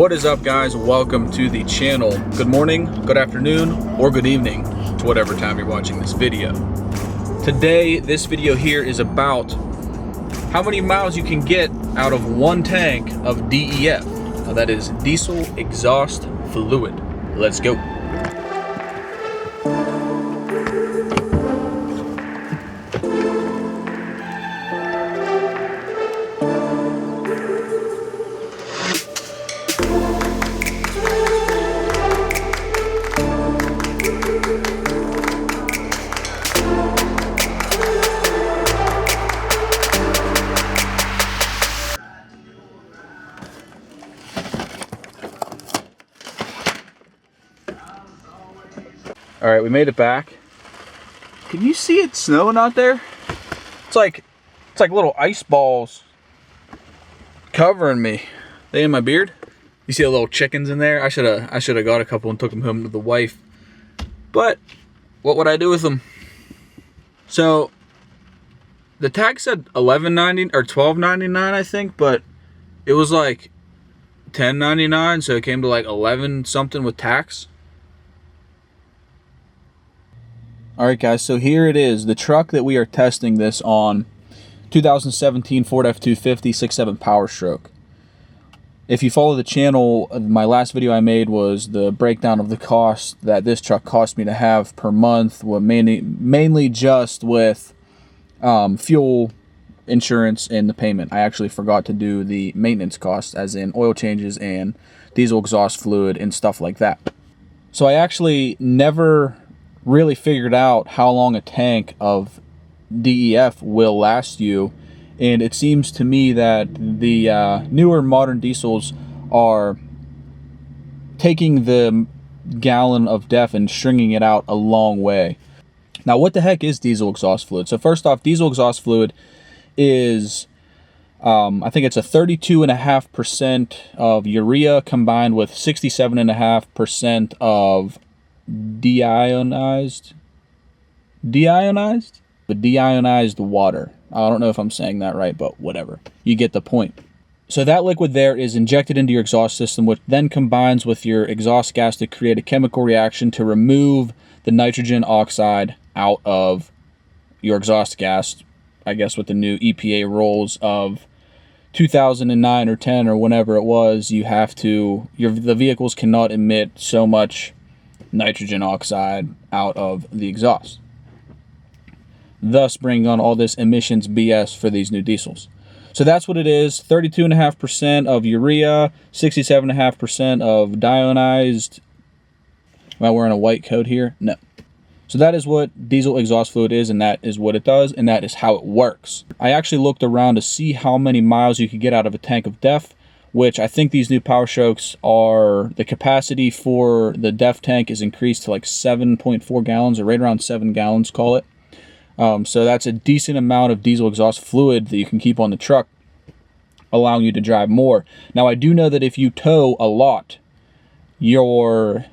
What is up, guys? Welcome to the channel. Good morning, good afternoon, or good evening to whatever time you're watching this video. Today, this video here is about how many miles you can get out of one tank of DEF. Now, that is diesel exhaust fluid. Let's go. All right, we made it back. Can you see it snowing out there? It's like little ice balls covering me. They in my beard. You see the little chickens in there? I should have got a couple and took them home to the wife. But what would I do with them? So the tag said $11.90 or $12.99, I think, but it was like $10.99, so it came to like 11 something with tax. Alright guys, so here it is, the truck that we are testing this on, 2017 Ford F-250 6.7 Powerstroke. If you follow the channel, my last video I made was the breakdown of the cost that this truck cost me to have per month, mainly just with fuel, insurance, and the payment. I actually forgot to do the maintenance costs, as in oil changes and diesel exhaust fluid and stuff like that. So I actually never really figured out how long a tank of DEF will last you, and it seems to me that the newer modern diesels are taking the gallon of DEF and stringing it out a long way. Now, what the heck is diesel exhaust fluid? So first off, diesel exhaust fluid is I think it's a 32.5% of urea combined with 67.5% of deionized water. I don't know if I'm saying that right, but whatever. You get the point. So that liquid there is injected into your exhaust system, which then combines with your exhaust gas to create a chemical reaction to remove the nitrogen oxide out of your exhaust gas. I guess with the new EPA rules of 2009 or 10 or whenever it was, you have to, the vehicles cannot emit so much nitrogen oxide out of the exhaust, thus bringing on all this emissions BS for these new diesels. So that's what it is: 32.5% of urea, 67.5% of deionized. Am I wearing a white coat here? No. So that is what diesel exhaust fluid is, and that is what it does, and that is how it works. I actually looked around to see how many miles you could get out of a tank of DEF, which I think these new Powerstrokes are, the capacity for the DEF tank is increased to like 7.4 gallons, or right around 7 gallons, call it. So that's a decent amount of diesel exhaust fluid that you can keep on the truck, allowing you to drive more. Now, I do know that if you tow a lot, your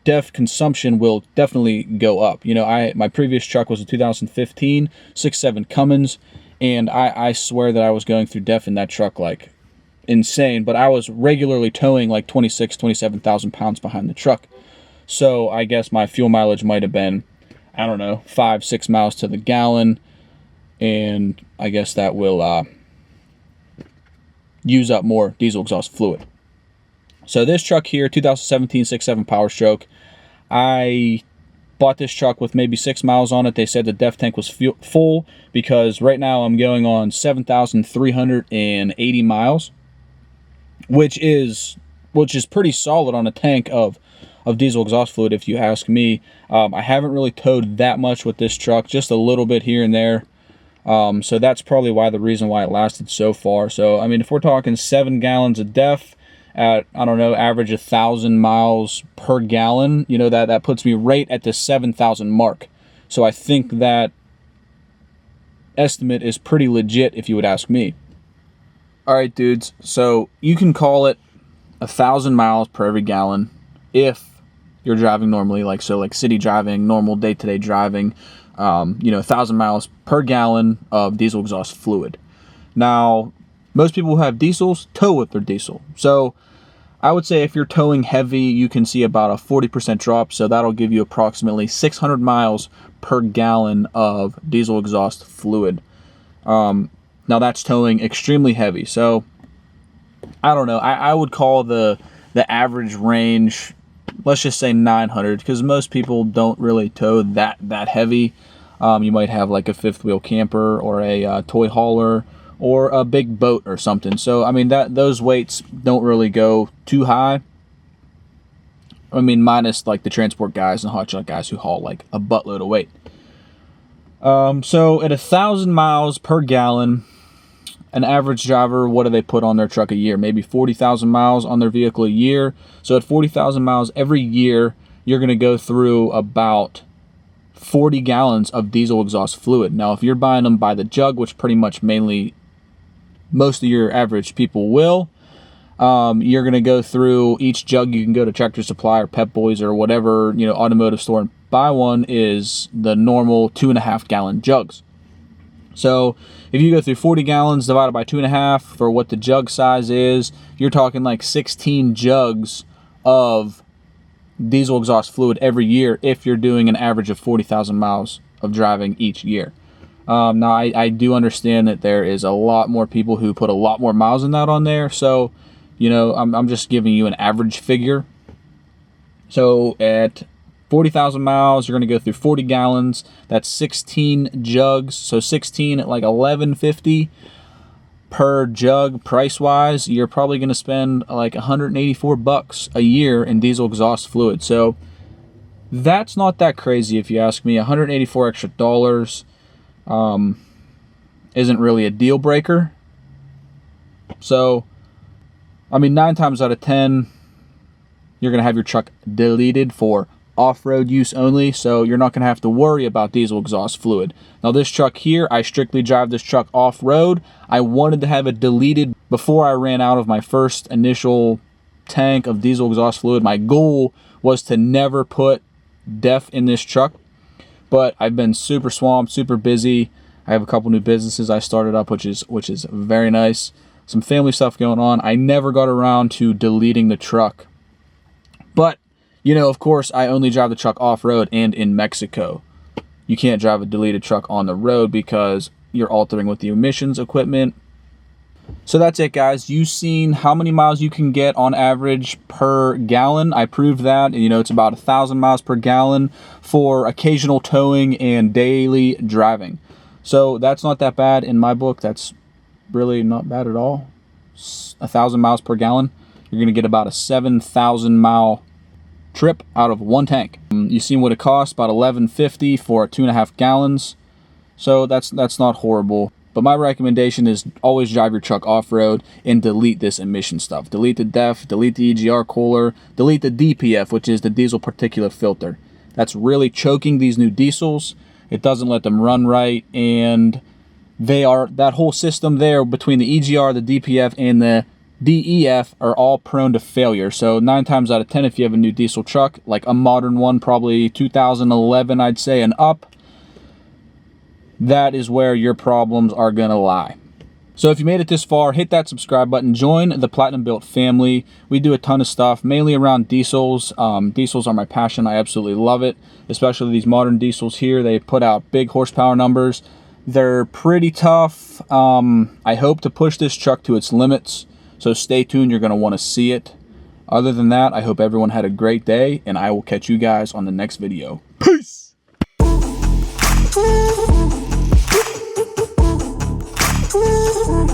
DEF consumption will definitely go up. You know, my previous truck was a 2015 6.7 Cummins, and I swear that I was going through DEF in that truck like insane, but I was regularly towing like 27,000 pounds behind the truck. So I guess my fuel mileage might have been, I don't know, 5-6 miles to the gallon, and I guess that will use up more diesel exhaust fluid. So this truck here, 2017 6.7 Powerstroke, I bought this truck with maybe 6 miles on it. They said the DEF tank was full, because right now I'm going on 7,380 miles, which is pretty solid on a tank of diesel exhaust fluid, if you ask me. I haven't really towed that much with this truck, just a little bit here and there. So that's probably the reason why it lasted so far. So I mean, if we're talking 7 gallons of DEF at, I don't know, average 1,000 miles per gallon, you know, that puts me right at the 7,000 mark. So I think that estimate is pretty legit, if you would ask me. All right, dudes, so you can call it 1,000 miles per every gallon if you're driving normally, like city driving, normal day-to-day driving, you know, 1,000 miles per gallon of diesel exhaust fluid. Now, Most people who have diesels tow with their diesel. So I would say if you're towing heavy, you can see about a 40% drop. So that'll give you approximately 600 miles per gallon of diesel exhaust fluid. Now that's towing extremely heavy. So I don't know. I would call the average range, let's just say 900, because most people don't really tow that heavy. You might have like a fifth wheel camper or a toy hauler or a big boat or something. So I mean, those weights don't really go too high. I mean, minus like the transport guys and hotshot guys who haul like a buttload of weight. So at 1,000 miles per gallon, an average driver, what do they put on their truck a year? Maybe 40,000 miles on their vehicle a year. So at 40,000 miles every year, you're going to go through about 40 gallons of diesel exhaust fluid. Now, if you're buying them by the jug, which pretty much mainly most of your average people will, you're going to go through each jug. You can go to Tractor Supply or Pep Boys or whatever, automotive store and buy one. Is the normal 2.5 gallon jugs. So if you go through 40 gallons divided by 2.5 for what the jug size is, you're talking like 16 jugs of diesel exhaust fluid every year if you're doing an average of 40,000 miles of driving each year. Now, I do understand that there is a lot more people who put a lot more miles than that on there. So, I'm just giving you an average figure. So at 40,000 miles, you're going to go through 40 gallons. That's 16 jugs. So 16 at like $11.50 per jug price wise. You're probably going to spend like $184 a year in diesel exhaust fluid. So that's not that crazy if you ask me. 184 extra dollars isn't really a deal breaker. So, I mean, 9 times out of 10, you're going to have your truck deleted for off-road use only, so you're not going to have to worry about diesel exhaust fluid. Now this truck here, I strictly drive this truck off-road. I wanted to have it deleted before I ran out of my first initial tank of diesel exhaust fluid. My goal was to never put DEF in this truck, but I've been super swamped, super busy. I have a couple new businesses I started up, which is very nice. Some family stuff going on. I never got around to deleting the truck. But of course, I only drive the truck off-road and in Mexico. You can't drive a deleted truck on the road because you're altering with the emissions equipment. So that's it, guys. You've seen how many miles you can get on average per gallon. I proved that. It's about 1,000 miles per gallon for occasional towing and daily driving. So that's not that bad in my book. That's really not bad at all. 1,000 miles per gallon. You're going to get about a 7,000 mile trip out of one tank. You've seen what it costs, about $11.50 for 2.5 gallons. So that's not horrible. But my recommendation is always drive your truck off-road and delete this emission stuff. Delete the DEF, delete the EGR cooler, delete the DPF, which is the diesel particulate filter. That's really choking these new diesels. It doesn't let them run right, and that whole system there between the EGR, the DPF, and the DEF are all prone to failure. So 9 times out of 10, if you have a new diesel truck, like a modern one, probably 2011, I'd say, and up, that is where your problems are gonna lie. So if you made it this far, hit that subscribe button, join the Platinum Built family. We do a ton of stuff, mainly around diesels. Diesels are my passion. I absolutely love it, especially these modern diesels here. They put out big horsepower numbers. They're pretty tough. I hope to push this truck to its limits. So stay tuned, you're going to want to see it. Other than that, I hope everyone had a great day, and I will catch you guys on the next video. Peace! Woo!